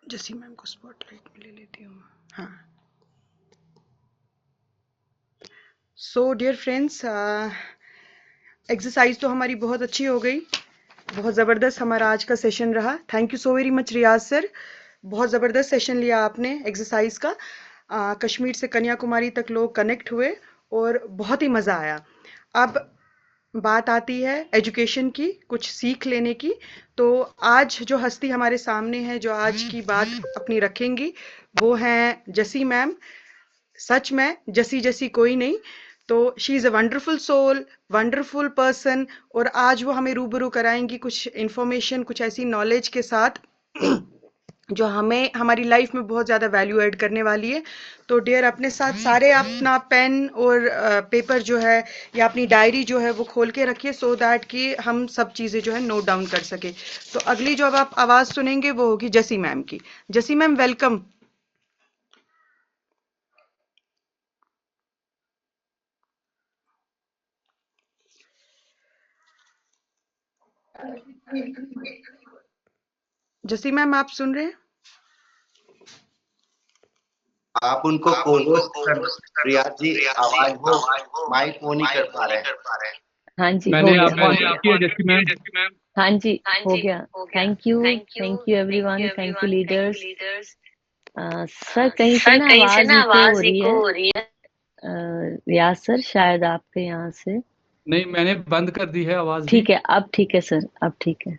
जसी मैम को स्पॉटलाइट में ले लेती हूँ। हाँ, सो डियर फ्रेंड्स, एक्सरसाइज तो हमारी बहुत अच्छी हो गई। बहुत ज़बरदस्त हमारा आज का सेशन रहा। Thank you so very much Riyaz sir, बहुत ज़बरदस्त सेशन लिया आपने एक्सरसाइज का। कश्मीर से कन्याकुमारी तक लोग कनेक्ट हुए और बहुत ही मज़ा आया। अब बात आती है एजुकेशन की, कुछ सीख लेने की। तो आज जो हस्ती हमारे सामने है, जो आज की बात अपनी रखेंगी, वो हैं जसी मैम। सच में जसी जसी कोई नहीं। तो she is a wonderful soul, wonderful person. और आज वो हमें रूबरू कराएंगी कुछ इंफॉर्मेशन, कुछ ऐसी नॉलेज के साथ जो हमें हमारी लाइफ में बहुत ज़्यादा वैल्यू ऐड करने वाली है। तो डियर, अपने साथ सारे अपना पेन और पेपर जो है या अपनी डायरी जो है वो खोल के रखिए, सो दैट कि हम सब चीज़ें जो है नोट डाउन कर सके। तो अगली जो अब आप आवाज़ सुनेंगे वो होगी जसी मैम की। जसी मैम, वेलकम। जसी मैम, आप सुन रहे हैं? आप उनको कोलोस कर रियाज जी, आवाज वो माइक वो नहीं कर पा रहे हैं। हाँ जी, मैंने हो आपको गया। किया जैसी मैम। हाँ जी, हो गया। Thank you everyone, thank you leaders. Sir कहीं से ना आवाज इको हो रही है। रियाज सर, शायद आपके यहाँ से। नहीं, मैंने बंद कर दी है आवाज भी। ठीक है, अब ठीक है सर, अब ठीक है।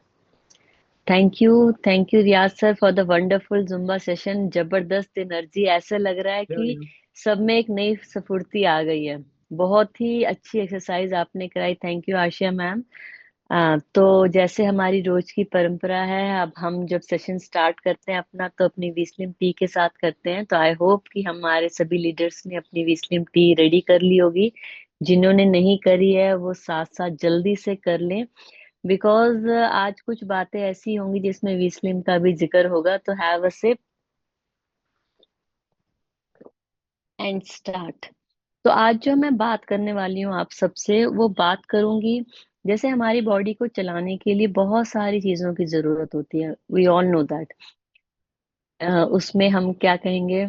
Thank you Riyaz sir for the wonderful Zumba session. जबरदस्त एनर्जी, ऐसे लग रहा है कि सब में एक नई स्फूर्ति आ गई है। बहुत ही अच्छी एक्सरसाइज आपने कराई। Thank you Asia ma'am. तो जैसे हमारी रोज की परंपरा है, अब हम जब सेशन स्टार्ट करते हैं अपना, तो अपनी विस्लिम टी के साथ करते हैं। तो आई होप कि हमारे सभी लीडर्स ने अपनी विस्लिम टी रेडी कर ली होगी। जिन्होंने नहीं करी है वो साथ साथ जल्दी से कर लें, बिकॉज आज कुछ बातें ऐसी होंगी जिसमें विस्लिम का भी जिक्र होगा। तो have a sip and start. तो आज जो मैं बात करने वाली हूँ आप सबसे, वो बात करूंगी जैसे हमारी बॉडी को चलाने के लिए बहुत सारी चीजों की जरूरत होती है। We all know that. उसमें हम क्या कहेंगे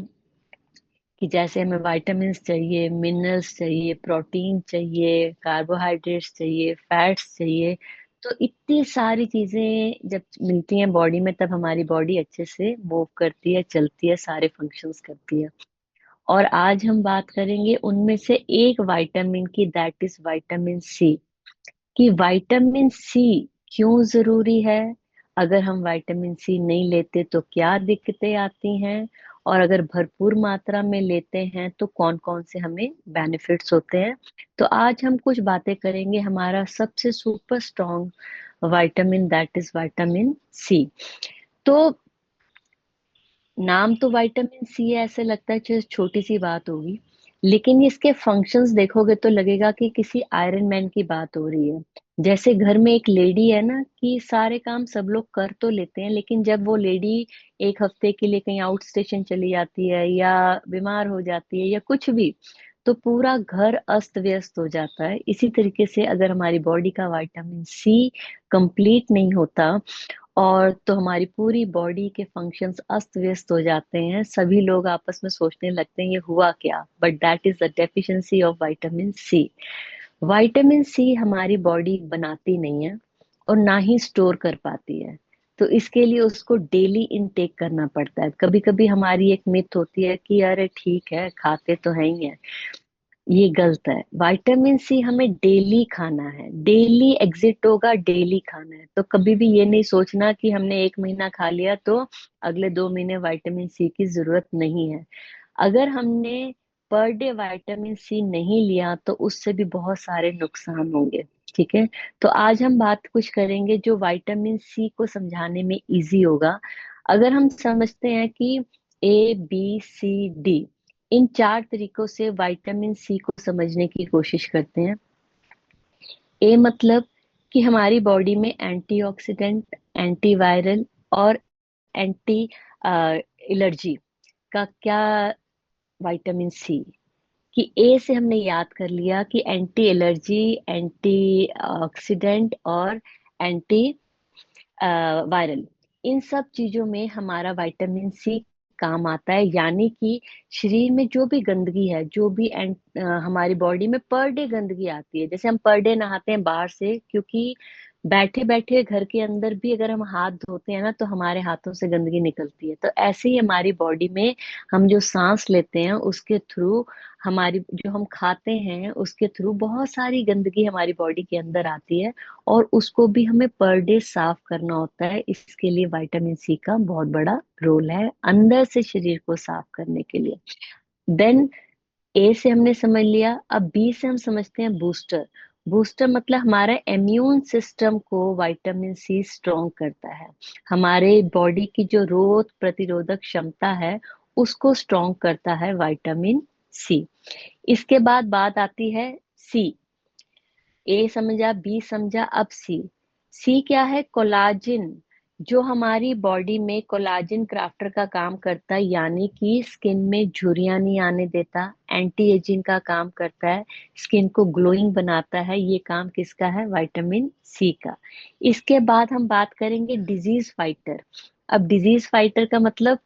कि जैसे हमें विटामिन्स चाहिए, मिनरल्स चाहिए, प्रोटीन चाहिए, कार्बोहाइड्रेट्स चाहिए, फैट्स चाहिए। तो इतनी सारी चीजें जब मिलती हैं बॉडी में, तब हमारी बॉडी अच्छे से मूव करती है, चलती है, सारे फंक्शंस करती है। और आज हम बात करेंगे उनमें से एक विटामिन की, दैट इज विटामिन सी। कि विटामिन सी क्यों जरूरी है, अगर हम विटामिन सी नहीं लेते तो क्या दिक्कतें आती हैं, और अगर भरपूर मात्रा में लेते हैं तो कौन कौन से हमें बेनिफिट्स होते हैं। तो आज हम कुछ बातें करेंगे हमारा सबसे super strong vitamin, that is vitamin C. तो नाम तो विटामिन सी है, ऐसे लगता है छोटी सी बात होगी, लेकिन इसके फंक्शंस देखोगे तो लगेगा कि किसी आयरन मैन की बात हो रही है। जैसे घर में एक लेडी है ना, कि सारे काम सब लोग कर तो लेते हैं, लेकिन जब वो लेडी एक हफ्ते के लिए कहीं आउट स्टेशन चली जाती है, या बीमार हो जाती है, या कुछ भी, तो पूरा घर अस्त व्यस्त हो जाता है। इसी तरीके से अगर हमारी बॉडी का विटामिन सी कंप्लीट नहीं होता, और तो हमारी पूरी बॉडी के फंक्शंस अस्त व्यस्त हो जाते हैं। सभी लोग आपस में सोचने लगते हैं ये हुआ क्या, but that is the deficiency of vitamin C. Vitamin C हमारी बॉडी बनाती नहीं है और ना ही स्टोर कर पाती है। तो इसके लिए उसको डेली इनटेक करना पड़ता है। कभी कभी हमारी एक मिथ होती है कि अरे ठीक है, खाते तो है ही है। ये गलत है। विटामिन सी हमें डेली खाना है, डेली एग्जिट होगा, डेली खाना है। तो कभी भी ये नहीं सोचना कि हमने एक महीना खा लिया तो अगले 2 महीने विटामिन सी की जरूरत नहीं है। अगर हमने पर डे विटामिन सी नहीं लिया तो उससे भी बहुत सारे नुकसान होंगे। ठीक है। तो आज हम बात कुछ करेंगे जो विटामिन सी को समझाने में इजी होगा। अगर हम समझते हैं कि ABCD, इन 4 तरीकों से विटामिन सी को समझने की कोशिश करते हैं। ए मतलब कि हमारी बॉडी में एंटीऑक्सीडेंट, एंटीवायरल और एंटी एलर्जी का क्या विटामिन सी। कि ए से हमने याद कर लिया कि एंटी एलर्जी, एंटी ऑक्सीडेंट और एंटी वायरल। इन सब चीजों में हमारा विटामिन सी काम आता है। यानी कि शरीर में जो भी गंदगी है, जो भी हमारी बॉडी में पर डे गंदगी आती है, जैसे हम पर डे नहाते हैं बाहर से, क्योंकि बैठे बैठे घर के अंदर भी अगर हम हाथ धोते हैं ना तो हमारे हाथों से गंदगी निकलती है। तो ऐसे ही हमारी बॉडी में हम जो सांस लेते हैं उसके थ्रू, हमारी जो हम खाते हैं उसके थ्रू बहुत सारी गंदगी हमारी बॉडी के अंदर आती है, और उसको भी हमें पर डे साफ करना होता है। इसके लिए विटामिन सी का बहुत बड़ा रोल है अंदर से शरीर को साफ करने के लिए। देन ए से हमने समझ लिया, अब बी से हम समझते हैं बूस्टर। बूस्टर मतलब हमारा इम्यून सिस्टम को विटामिन सी स्ट्रॉन्ग करता है, हमारे बॉडी की जो रोग प्रतिरोधक क्षमता है उसको स्ट्रॉन्ग करता है विटामिन सी। इसके बाद बात आती है सी। ए समझा, बी समझा, अब सी। सी क्या है? कोलाजिन। जो हमारी बॉडी में कोलाजिन क्राफ्टर का काम करता है, यानी कि स्किन में झुर्रियां नहीं आने देता, एंटी एजिंग का काम करता है, स्किन को ग्लोइंग बनाता है। ये काम किसका है? विटामिन सी का। इसके बाद हम बात करेंगे डिजीज फाइटर। अब डिजीज फाइटर का मतलब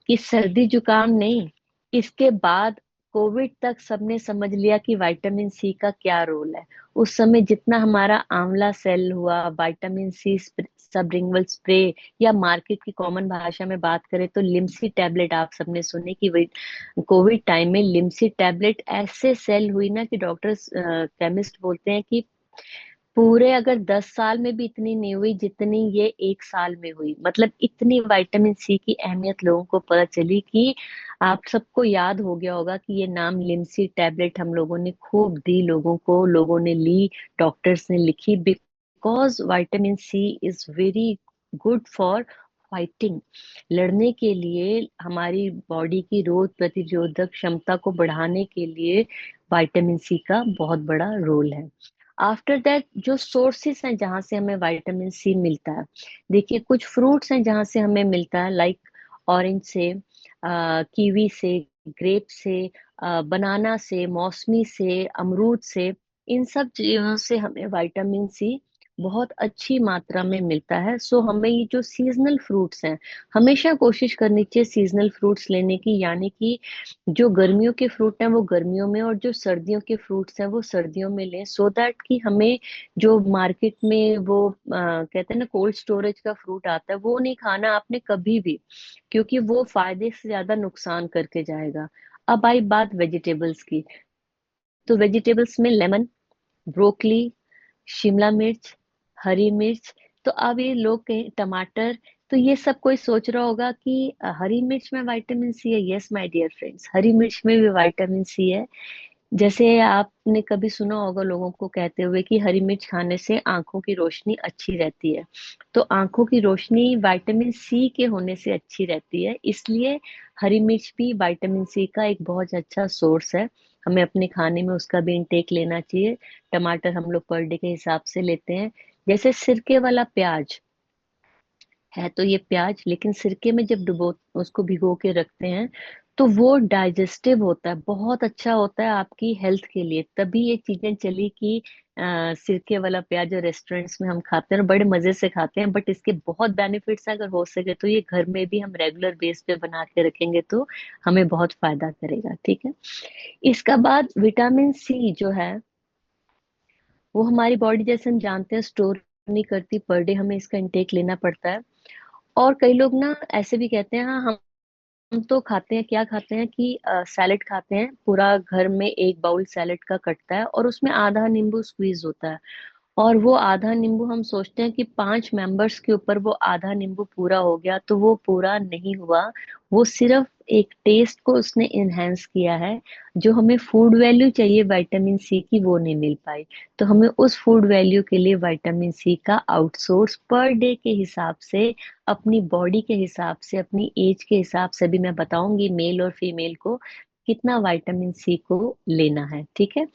कि सर्दी जुकाम नहीं, इसके बाद कोविड तक सबने समझ लिया कि विटामिन सी का क्या रोल है। उस समय जितना हमारा आंवला सेल हुआ, विटामिन सी सबरिंगल स्प्रे, या मार्केट की कॉमन भाषा में बात करें तो लिम्सी टैबलेट, आप सबने सुने कि वही कोविड टाइम में लिम्सी टैबलेट ऐसे सेल हुई ना कि डॉक्टर्स केमिस्ट बोलते हैं कि पूरे अगर 10 साल में भी इतनी नहीं हुई जितनी ये 1 साल में हुई। मतलब इतनी विटामिन सी की अहमियत लोगों को पता चली कि आप सबको याद हो गया होगा कि ये नाम लिम्सी टैबलेट हम लोगों ने खूब दी लोगों को, लोगों ने ली, डॉक्टर्स ने लिखी, because vitamin C is very good for fighting, लड़ने के लिए, हमारी बॉडी की रोग प्रतिरोधक क्षमता को बढ़ाने के लिए विटामिन सी का बहुत बड़ा रोल है। आफ्टर दैट जो सोर्सेस हैं जहाँ से हमें विटामिन सी मिलता है, देखिए कुछ फ्रूट्स हैं जहाँ से हमें मिलता है, लाइक ऑरेंज से, कीवी से, ग्रेप से, बनाना से, मौसमी से, अमरूद से। इन सब चीजों से हमें विटामिन सी बहुत अच्छी मात्रा में मिलता है। सो हमें ये जो सीजनल फ्रूट्स हैं, हमेशा कोशिश करनी चाहिए सीजनल फ्रूट्स लेने की, यानी कि जो गर्मियों के फ्रूट हैं वो गर्मियों में, और जो सर्दियों के फ्रूट्स हैं वो सर्दियों में लें, सो दैट कि हमें जो मार्केट में वो कहते हैं ना कोल्ड स्टोरेज का फ्रूट आता है, वो नहीं खाना आपने कभी भी, क्योंकि वो फायदे से ज्यादा नुकसान करके जाएगा। अब आई बात वेजिटेबल्स की, तो वेजिटेबल्स में लेमन, ब्रोकली, शिमला मिर्च, हरी मिर्च। तो अब ये लोग कहें टमाटर, तो ये सब कोई सोच रहा होगा कि हरी मिर्च में विटामिन सी है। यस माय डियर फ्रेंड्स, हरी मिर्च में भी विटामिन सी है। जैसे आपने कभी सुना होगा लोगों को कहते हुए कि हरी मिर्च खाने से आंखों की रोशनी अच्छी रहती है, तो आंखों की रोशनी विटामिन सी के होने से अच्छी रहती है, इसलिए हरी मिर्च भी विटामिन सी का एक बहुत अच्छा सोर्स है। हमें अपने खाने में उसका भी इंटेक लेना चाहिए। टमाटर हम लोग पर डे के हिसाब से लेते हैं। जैसे सिरके वाला प्याज है, तो ये प्याज, लेकिन सिरके में जब डुबो उसको भिगो के रखते हैं तो वो डाइजेस्टिव होता है, बहुत अच्छा होता है आपकी हेल्थ के लिए। तभी ये चीजें चली कि सिरके वाला प्याज जो रेस्टोरेंट्स में हम खाते हैं और बड़े मजे से खाते हैं, बट इसके बहुत बेनिफिट्स हैं। अगर हो सके तो ये घर में भी हम रेगुलर बेस पे बना के रखेंगे तो हमें बहुत फायदा करेगा। ठीक है, इसका बाद विटामिन सी जो है वो हमारी बॉडी, जैसे हम जानते हैं, स्टोर नहीं करती, पर डे हमें इसका इंटेक लेना पड़ता है। और कई लोग ना ऐसे भी कहते हैं, हाँ हम तो खाते हैं, क्या खाते हैं कि सैलेड खाते हैं, पूरा घर में एक बाउल सैलेड का कटता है और उसमें आधा नींबू स्क्वीज होता है, और वो आधा नींबू हम सोचते हैं कि 5 मेंबर्स के ऊपर वो आधा नींबू पूरा हो गया, तो वो पूरा नहीं हुआ। वो सिर्फ एक टेस्ट को उसने इनहेंस किया है। जो हमें फूड वैल्यू चाहिए विटामिन सी की वो नहीं मिल पाई, तो हमें उस फूड वैल्यू के लिए विटामिन सी का आउटसोर्स पर डे के हिसाब से, अपनी बॉडी के हिसाब से, अपनी एज के हिसाब से भी मैं बताऊंगी मेल और फीमेल को कितना विटामिन सी को लेना है। ठीक है,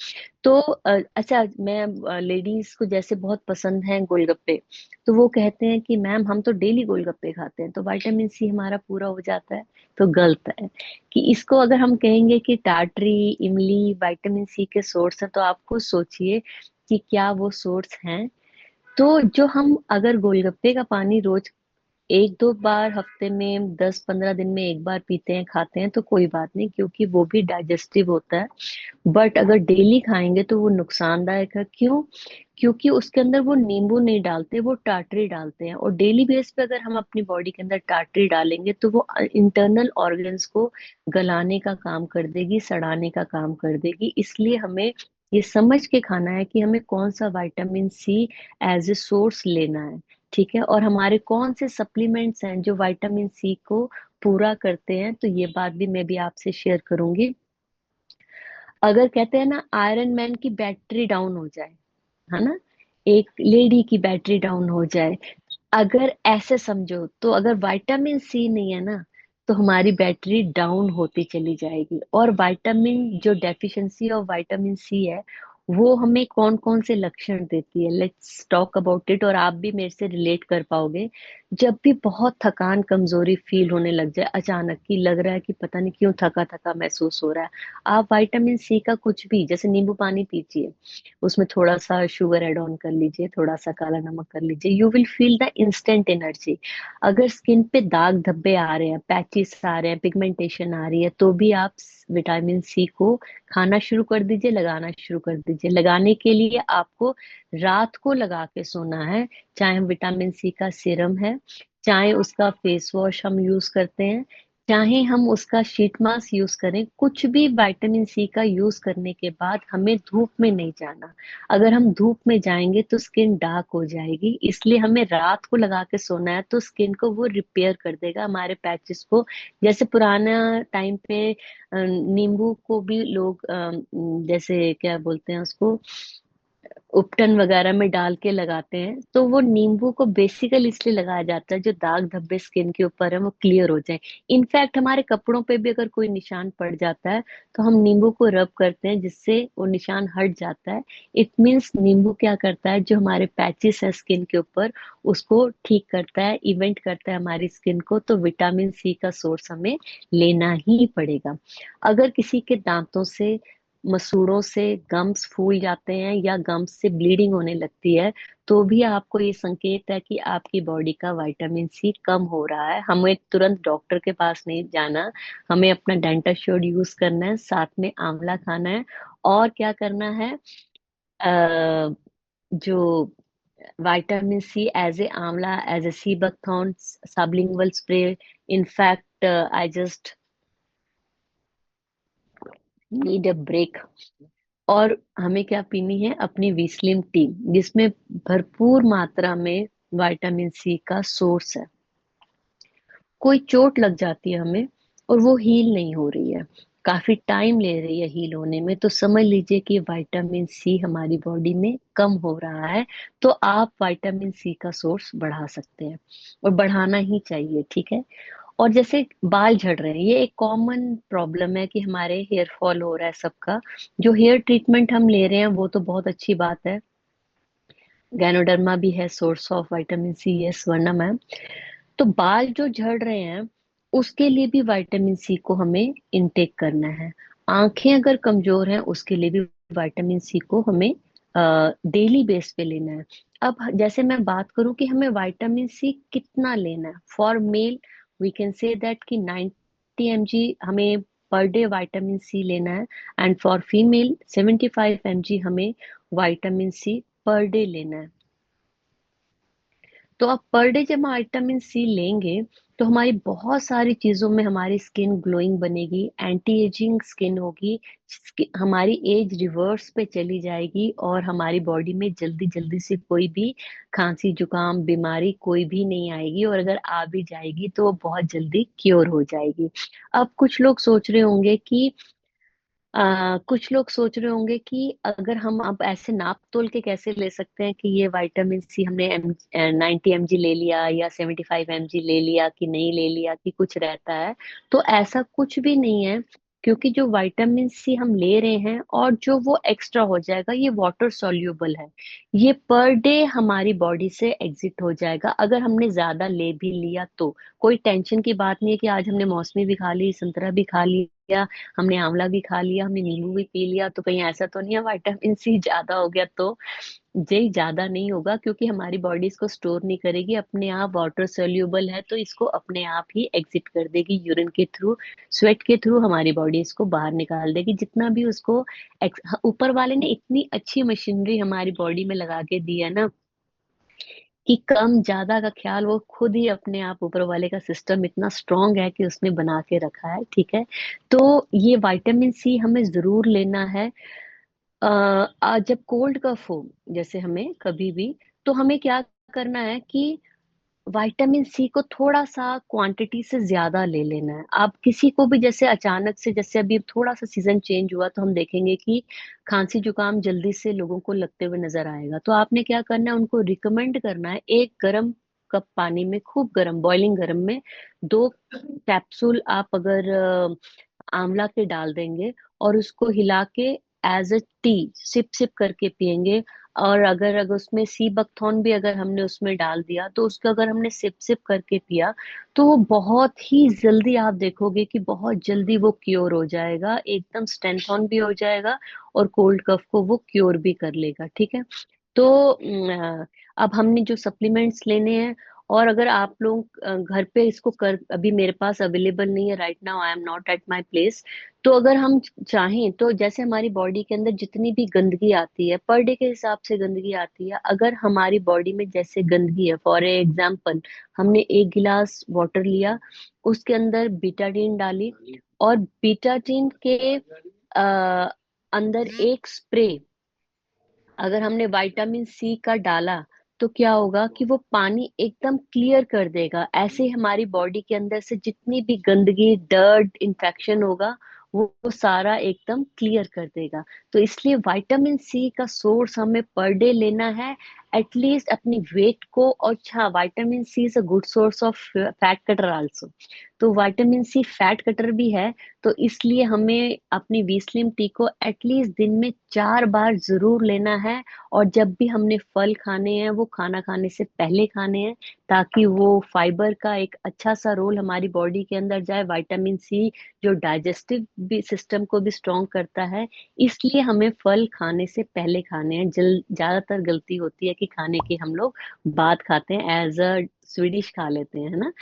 तो अच्छा, मैं लेडीज को जैसे बहुत पसंद है गोलगप्पे, तो वो कहते हैं कि मैम हम तो डेली गोलगप्पे खाते हैं तो विटामिन सी हमारा पूरा हो जाता है। तो गलत है। कि इसको अगर हम कहेंगे कि टाटरी, इमली विटामिन सी के सोर्स है, तो आप खुद सोचिए कि क्या वो सोर्स हैं। तो जो हम अगर गोलगप्पे का पानी रोज एक दो बार हफ्ते में, 10-15 दिन में एक बार पीते हैं, खाते हैं तो कोई बात नहीं, क्योंकि वो भी डाइजेस्टिव होता है। बट अगर डेली खाएंगे तो वो नुकसानदायक है। क्यों? क्योंकि उसके अंदर वो नींबू नहीं डालते, वो टाटरी डालते हैं, और डेली बेस पे अगर हम अपनी बॉडी के अंदर टाटरी डालेंगे तो वो इंटरनल ऑर्गन्स को गलाने का काम कर देगी, सड़ाने का काम कर देगी। इसलिए हमें ये समझ के खाना है कि हमें कौन सा vitamin C as a source लेना है। ठीक है, और हमारे कौन से सप्लीमेंट्स हैं जो विटामिन सी को पूरा करते हैं, तो ये बात भी मैं भी आपसे शेयर करूंगी। अगर कहते हैं ना, आयरन मैन की बैटरी डाउन हो जाए, है ना, एक लेडी की बैटरी डाउन हो जाए, अगर ऐसे समझो, तो अगर विटामिन सी नहीं है ना, तो हमारी बैटरी डाउन होती चली जाएगी। और विटामिन जो डेफिशिएंसी ऑफ विटामिन सी है, वो हमें कौन कौन से लक्षण देती है, लेट्स टॉक अबाउट इट, और आप भी मेरे से रिलेट कर पाओगे। जब भी बहुत थकान कमजोरी फील होने लग जाए, अचानक की लग रहा है कि पता नहीं क्यों थका थका महसूस हो रहा है, आप विटामिन सी का कुछ भी, जैसे नींबू पानी पीजिए, उसमें थोड़ा सा शुगर ऐड ऑन कर लीजिए, थोड़ा सा काला नमक कर लीजिए, you will feel the instant energy. अगर स्किन पे दाग धब्बे आ रहे हैं, पैचेस आ रहे हैं, पिगमेंटेशन आ रही है, तो भी आप विटामिन सी को खाना शुरू कर दीजिए, लगाना शुरू कर दीजिए। लगाने के लिए आपको रात को लगा के सोना है, चाहे विटामिन सी का सीरम है, चाहे उसका फेस वॉश हम यूज करते हैं, चाहे हम उसका शीट मास्क यूज करें, कुछ भी विटामिन सी का यूज करने के बाद हमें धूप में नहीं जाना। अगर हम धूप में जाएंगे तो स्किन डार्क हो जाएगी, इसलिए हमें रात को लगा के सोना है, तो स्किन को वो रिपेयर कर देगा, हमारे पैचेस को। जैसे पुराना टाइम पे नींबू को भी लोग जैसे क्या बोलते हैं उसको, उपटन वगैरह में डाल के लगाते हैं, तो वो नींबू को बेसिकली इसलिए लगाया जाता है जो दाग धब्बे स्किन के ऊपर है वो क्लियर हो जाए। इनफैक्ट हमारे कपड़ों पे भी अगर कोई निशान पड़ जाता है, तो हम नींबू को रब करते हैं, जिससे वो निशान हट जाता है। इट मीन्स नींबू क्या करता है, जो हमारे पैचेस है स्किन के ऊपर, उसको ठीक करता है, इवेंट करता है हमारी स्किन को। तो विटामिन सी का सोर्स हमें लेना ही पड़ेगा। अगर किसी के दांतों से, मसूड़ों से गम्स फूल जाते हैं या गम्स से ब्लीडिंग होने लगती है, तो भी आपको ये संकेत है कि आपकी बॉडी का विटामिन सी कम हो रहा है। हमें तुरंत डॉक्टर के पास नहीं जाना, हमें अपना डेंटाश्योर यूज करना है, साथ में आंवला खाना है, और क्या करना है, जो vitamin C as a amla, as a sea buckthorn sublingual spray. In fact I just need a break. और हमें क्या पीनी है, अपनी विस्लिन टी, जिसमें भरपूर मात्रा में विटामिन सी का सोर्स है। कोई चोट लग जाती है हमें और वो हील नहीं हो रही है, काफी टाइम ले रही है हील होने में, तो समझ लीजिए कि विटामिन सी हमारी बॉडी में कम हो रहा है। तो आप विटामिन सी का सोर्स बढ़ा सकते हैं, और बढ़ाना ही चाहिए। ठीक है। और जैसे बाल झड़ रहे हैं, ये एक कॉमन प्रॉब्लम है कि हमारे हेयर फॉल हो रहा है सबका। जो हेयर ट्रीटमेंट हम ले रहे हैं वो तो बहुत अच्छी बात है, गैनोडर्मा भी है source of vitamin C, yes, Varna ma'am. तो बाल जो झड़ रहे हैं, उसके लिए भी विटामिन सी को हमें इनटेक करना है। आंखें अगर कमजोर हैं, उसके लिए भी विटामिन सी को हमें डेली बेस पे लेना है। अब जैसे मैं बात करूं कि हमें विटामिन सी कितना लेना है, for male we can say that कि 90 mg हमें पर डे विटामिन सी लेना है, एंड फॉर फीमेल 75 mg हमें विटामिन सी पर डे लेना है। तो अब पर डे जब हम विटामिन सी लेंगे, तो हमारी बहुत सारी चीजों में हमारी स्किन ग्लोइंग बनेगी, एंटी एजिंग स्किन होगी, हमारी एज रिवर्स पे चली जाएगी, और हमारी बॉडी में जल्दी जल्दी से कोई भी खांसी जुकाम बीमारी कोई भी नहीं आएगी, और अगर आ भी जाएगी तो वो बहुत जल्दी क्योर हो जाएगी। अब कुछ लोग सोच रहे होंगे कि कुछ लोग सोच रहे होंगे कि अगर हम अब ऐसे नाप तोल के कैसे ले सकते हैं कि ये विटामिन सी हमने 90 mg ले लिया या 75 mg ले लिया कि नहीं ले लिया, कि कुछ रहता है। तो ऐसा कुछ भी नहीं है, क्योंकि जो विटामिन सी हम ले रहे हैं और जो वो एक्स्ट्रा हो जाएगा, ये वाटर सॉल्यूबल है, ये पर डे हमारी बॉडी से एग्जिट हो जाएगा। अगर हमने ज्यादा ले भी लिया तो कोई टेंशन की बात नहीं है कि आज हमने मौसमी भी खा ली, संतरा भी खा लिया, लिया, हमने आंवला भी खा लिया, हमने नींबू भी पी लिया, तो कहीं ऐसा तो नहीं है विटामिन सी ज्यादा हो गया? तो जी ज्यादा नहीं होगा, क्योंकि हमारी बॉडी इसको स्टोर नहीं करेगी, अपने आप वाटर सोल्यूबल है, तो इसको अपने आप ही एग्जिट कर देगी यूरिन के थ्रू, स्वेट के थ्रू हमारी बॉडी इसको बाहर निकाल देगी। जितना भी उसको ऊपर वाले ने इतनी अच्छी मशीनरी हमारी बॉडी में लगा के दी है ना, कि कम ज्यादा का ख्याल वो खुद ही अपने आप, ऊपर वाले का सिस्टम इतना स्ट्रांग है कि उसने बना के रखा है। ठीक है, तो ये विटामिन सी हमें जरूर लेना है। जब कोल्ड कफ हो, जैसे हमें कभी भी, तो हमें क्या करना है कि विटामिन सी को थोड़ा सा क्वांटिटी से ज्यादा ले लेना है। आप किसी को भी जैसे अचानक से, जैसे अभी थोड़ा सा सीजन चेंज हुआ, तो हम देखेंगे कि खांसी जुकाम जल्दी से लोगों को लगते हुए नजर आएगा। तो आपने क्या करना है, उनको रिकमेंड करना है, एक गर्म कप पानी में, खूब गर्म, बॉइलिंग गर्म में, 2 कैप्सूल आप अगर आंवला के डाल देंगे, और उसको हिला के as a tea sip sip करके पियेंगे। और अगर उसमें सी बकथॉर्न भी अगर हमने उसमें डाल दिया, तो उसको अगर हमने सिप सिप करके पिया, तो वो बहुत ही जल्दी, आप देखोगे कि बहुत जल्दी वो क्योर हो जाएगा, एकदम स्ट्रेंथ ऑन भी हो जाएगा, और कोल्ड कफ को वो क्योर भी कर लेगा। ठीक है, तो अब हमने जो सप्लीमेंट्स लेने हैं, और अगर आप लोग घर पे इसको कर, अभी मेरे पास अवेलेबल नहीं है right now, I am not at my place, तो अगर हम चाहें तो, जैसे हमारी बॉडी के अंदर जितनी भी गंदगी आती है, पर डे के हिसाब से गंदगी आती है, अगर हमारी बॉडी में जैसे गंदगी है, फॉर एग्जाम्पल हमने 1 गिलास वाटर लिया, उसके अंदर बीटाडीन डाली, और बीटाडीन के अंदर एक स्प्रे अगर हमने विटामिन सी का डाला, तो क्या होगा कि वो पानी एकदम क्लियर कर देगा। ऐसे ही हमारी बॉडी के अंदर से जितनी भी गंदगी, डर्ट, इन्फेक्शन होगा, वो सारा एकदम क्लियर कर देगा। तो इसलिए विटामिन सी का सोर्स हमें पर डे लेना है, एटलीस्ट अपनी वेट को। और अच्छा, vitamin C is a good source of fat cutter also, तो विटामिन सी फैट कटर भी है। तो इसलिए हमें अपनी वी स्लिम टी को एटलीस्ट दिन में 4 बार जरूर लेना है। और जब भी हमने फल खाने हैं, वो खाना खाने से पहले खाने हैं, ताकि वो फाइबर का एक अच्छा सा रोल हमारी बॉडी के अंदर जाए। विटामिन सी जो डाइजेस्टिव भी सिस्टम को भी स्ट्रॉन्ग करता है, इसलिए हमें फल खाने से पहले खाने हैं। ज्यादातर गलती होती है कि खाने के हम लोग बाद खाते हैं, एज अ स्वीडिश खा लेते हैं, है ना।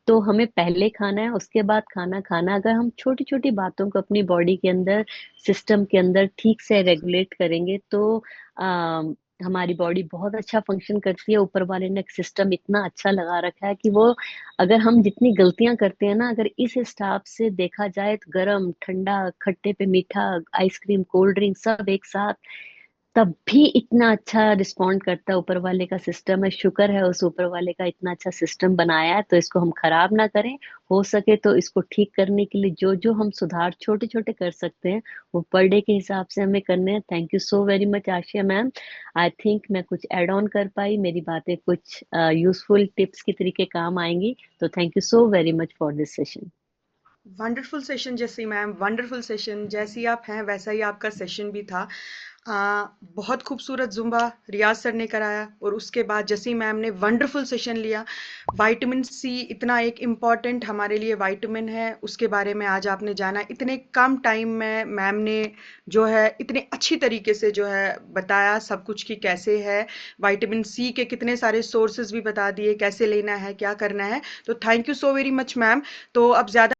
तो हमें पहले खाना है, उसके बाद खाना खाना। अगर हम छोटी छोटी बातों को अपनी बॉडी के अंदर, सिस्टम के अंदर ठीक से रेगुलेट करेंगे, तो आ, हमारी बॉडी बहुत अच्छा फंक्शन करती है। ऊपर वाले ने एक सिस्टम इतना अच्छा लगा रखा है कि वो, अगर हम जितनी गलतियां करते हैं ना, अगर इस हिसाब से देखा जाए, तो गरम ठंडा, खट्टे पे मीठा, आइसक्रीम, कोल्ड ड्रिंक सब एक साथ, तब भी इतना अच्छा रिस्पॉन्ड करता है ऊपर वाले का सिस्टम है। शुक्र है उस ऊपर वाले का इतना अच्छा सिस्टम बनाया है, तो इसको हम खराब ना करें। हो सके तो इसको ठीक करने के लिए जो जो हम सुधार छोटे छोटे कर सकते हैं, वो पर डे के हिसाब से हमें करने हैं। Thank you so very much Asia ma'am. I think मैं कुछ ऐड ऑन कर पाई, मेरी बातें कुछ यूजफुल टिप्स की तरीके काम आएंगी। तो thank you so very much for this session. Wonderful session जैसी मैम, वंडरफुल सेशन। जैसी आप हैं वैसा ही आपका सेशन भी था। बहुत खूबसूरत जुम्बा रियाज सर ने कराया, और उसके बाद जसी मैम ने वंडरफुल सेशन लिया। विटामिन सी इतना एक इम्पॉर्टेंट हमारे लिए विटामिन है, उसके बारे में आज आपने जाना। इतने कम टाइम में मैम ने जो है इतने अच्छी तरीके से जो है बताया सब कुछ, कि कैसे है विटामिन सी के कितने सारे सोर्सेज भी बता दिए, कैसे लेना है, क्या करना है। तो thank you so very much ma'am. तो अब ज़्यादा